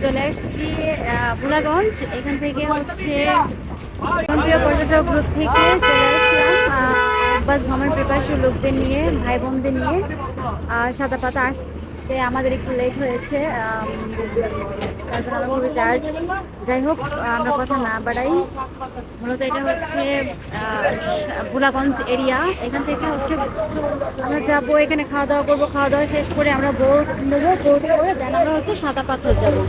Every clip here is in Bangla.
চলে আসছি ভোলাগঞ্জ। এখান থেকে হচ্ছে প্রিয় পর্যটক গ্রুপ থেকে চলে আসলাম এক বাস ভ্রমণ পিপাসু লোকদের নিয়ে, ভাই বোনদের নিয়ে। সাদা পাতা আসতে আমাদের একটু লেট হয়েছে, তার জন্য আমরা খুবই টায়ার্ড। যাই হোক, আমরা কথা না বাড়াই। মূলত এটা হচ্ছে ভোলাগঞ্জ এরিয়া। এখান থেকে হচ্ছে আমরা যাবো, এখানে খাওয়া দাওয়া করবো। খাওয়া দাওয়া শেষ করে আমরা বোট নেবো, বোট করে দেন আমরা হচ্ছে সাদা পাথর যাবো।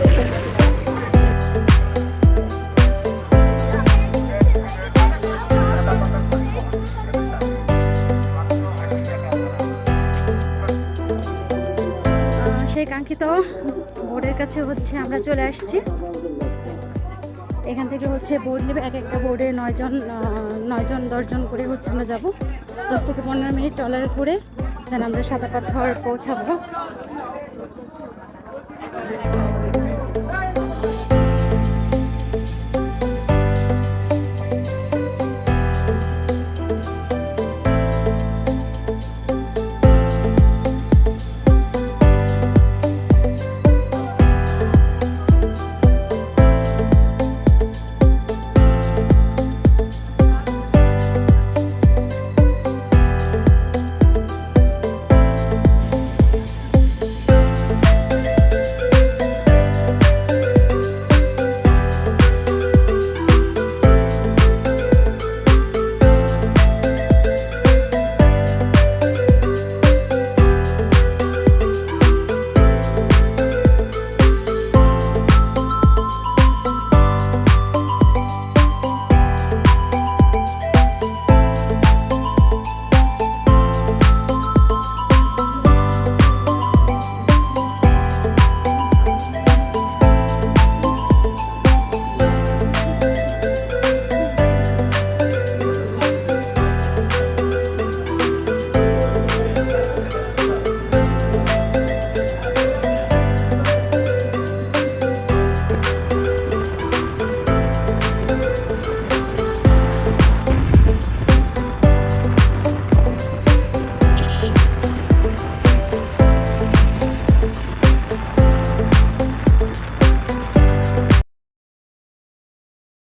সেই কাঙ্ক্ষিত বোর্ডের কাছে হচ্ছে আমরা চলে আসছি। এখান থেকে হচ্ছে বোর্ড নেবে, এক একটা বোর্ডে 9-10 করে হচ্ছে আমরা যাবো। 10 থেকে 15 মিনিট ট্রলারে করে দেন আমরা সাদা পাথর পৌঁছাবো।